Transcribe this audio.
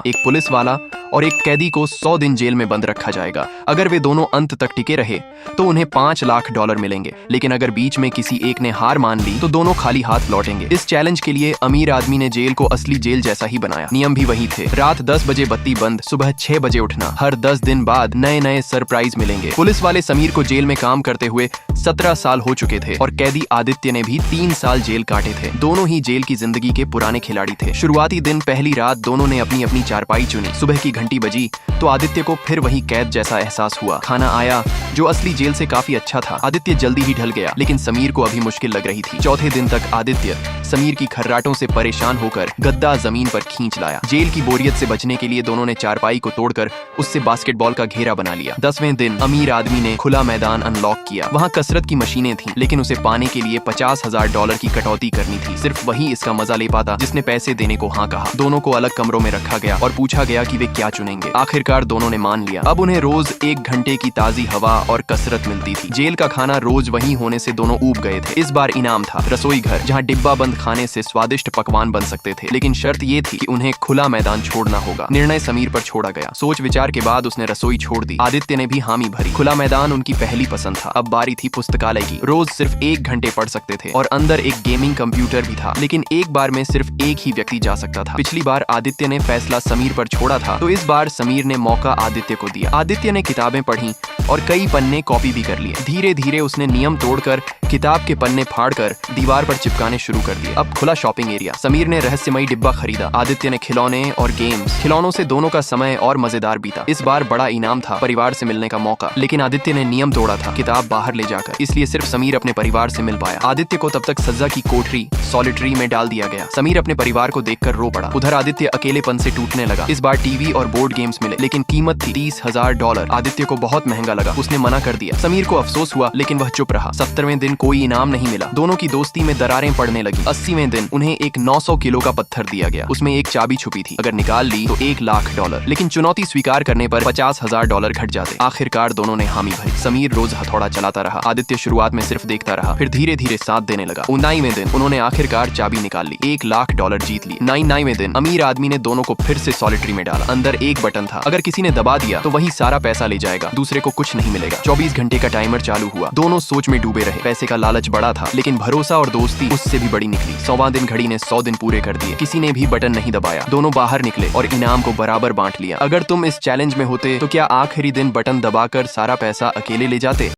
एक पुलिस वाला और एक कैदी को 100 दिन जेल में बंद रखा जाएगा। अगर वे दोनों अंत तक टिके रहे तो उन्हें $5 लाख मिलेंगे, लेकिन अगर बीच में किसी एक ने हार मान ली तो दोनों खाली हाथ लौटेंगे। इस चैलेंज के लिए अमीर आदमी ने जेल को असली जेल जैसा ही बनाया। नियम भी वही थे, रात 10 बजे बत्ती बंद, सुबह 6 बजे उठना। हर 10 दिन बाद नए नए सरप्राइज मिलेंगे। पुलिस वाले समीर को जेल में काम करते हुए 17 साल हो चुके थे और कैदी आदित्य ने भी 3 साल जेल काटे थे। दोनों ही जेल की जिंदगी के पुराने खिलाड़ी थे। शुरुआती दिन पहली रात दोनों ने अपनी अपनी चारपाई चुनी। सुबह की घंटी बजी तो आदित्य को फिर वही कैद जैसा एहसास हुआ। खाना आया जो असली जेल से काफी अच्छा था। आदित्य जल्दी ही ढल गया, लेकिन समीर को अभी मुश्किल लग रही थी। चौथे दिन तक आदित्य समीर की खर्राटों से परेशान होकर गद्दा जमीन पर खींच लाया। जेल की बोरियत से बचने के लिए दोनों ने चारपाई को तोड़कर उससे बास्केटबॉल का घेरा बना लिया। 10वें दिन अमीर आदमी ने खुला मैदान अनलॉक किया। वहाँ कसरत की मशीनें थीं, लेकिन उसे पाने के लिए $50,000 की कटौती करनी थी। सिर्फ वही इसका मजा ले पाता जिसने पैसे देने को हाँ कहा। दोनों को अलग कमरों में रखा गया और पूछा गया कि वे क्या चुनेंगे। आखिरकार दोनों ने मान लिया। अब उन्हें रोज 1 घंटे की ताजी हवा और कसरत मिलती थी। जेल का खाना रोज वही होने से दोनों ऊब गए थे। इस बार इनाम था रसोई घर, जहाँ डिब्बा बंद खाने से स्वादिष्ट पकवान बन सकते थे, लेकिन शर्त ये थी कि उन्हें खुला मैदान छोड़ना होगा। निर्णय समीर पर छोड़ा गया। सोच विचार के बाद उसने रसोई छोड़ दी। आदित्य ने भी हामी भरी। खुला मैदान उनकी पहली पसंद था। अब बारी थी पुस्तकालय की। रोज सिर्फ 1 घंटे पढ़ सकते थे और अंदर एक गेमिंग कंप्यूटर भी था, लेकिन एक बार में सिर्फ एक ही व्यक्ति जा सकता था। पिछली बार आदित्य ने फैसला समीर पर छोड़ा था, तो इस बार समीर ने मौका आदित्य को दिया। आदित्य ने किताबें पढ़ी और कई पन्ने कॉपी भी कर लिए। धीरे धीरे उसने नियम तोड़कर किताब के पन्ने फाड़कर दीवार पर चिपकाने शुरू कर दिए। अब खुला शॉपिंग एरिया। समीर ने रहस्यमयी डिब्बा खरीदा। आदित्य ने खिलौने और गेम्स। खिलौनों से दोनों का समय और मजेदार बीता। इस बार बड़ा इनाम था, परिवार से मिलने का मौका, लेकिन आदित्य ने नियम तोड़ा था, किताब बाहर ले जाकर। इसलिए सिर्फ समीर अपने परिवार से मिल पाया। आदित्य को तब तक सजा की कोठरी सॉलिटरी में डाल दिया गया। समीर अपने परिवार को देखकर रो पड़ा। उधर आदित्य अकेलेपन से टूटने लगा। इस बार टीवी और बोर्ड गेम्स मिले, लेकिन कीमत थी $30,000। आदित्य को बहुत महंगा लगा। उसने मना कर दिया। समीर को अफसोस हुआ, लेकिन वह चुप रहा। 70वें दिन कोई इनाम नहीं मिला। दोनों की दोस्ती में दरारें पड़ने लगी। 80वें दिन उन्हें एक 900 किलो का पत्थर दिया गया। उसमें एक चाबी छुपी थी, अगर निकाल ली तो $1 लाख। लेकिन चुनौती स्वीकार करने पर $50,000 घट जाते। आखिरकार दोनों ने हामी भरी। समीर रोज हथौड़ा चलाता रहा। आदित्य शुरुआत में सिर्फ देखता रहा, फिर धीरे धीरे साथ देने लगा। 19वें दिन उन्होंने आखिरकार चाबी निकाल ली। $1 लाख जीत ली। 99वें दिन अमीर आदमी ने दोनों को फिर से सॉलिटरी में डाला। अंदर एक बटन था, अगर किसी ने दबा दिया तो वही सारा पैसा ले जाएगा, दूसरे को कुछ नहीं मिलेगा। 24 घंटे का टाइमर चालू हुआ। दोनों सोच में डूबे रहे। पैसे का लालच बड़ा था, लेकिन भरोसा और दोस्ती उससे भी बड़ी निकली। 100वां दिन घड़ी ने 100 दिन पूरे कर दिए। किसी ने भी बटन नहीं दबाया। दोनों बाहर निकले और इनाम को बराबर बांट लिया। अगर तुम इस चैलेंज में होते तो क्या आखिरी दिन बटन दबाकर सारा पैसा अकेले ले जाते?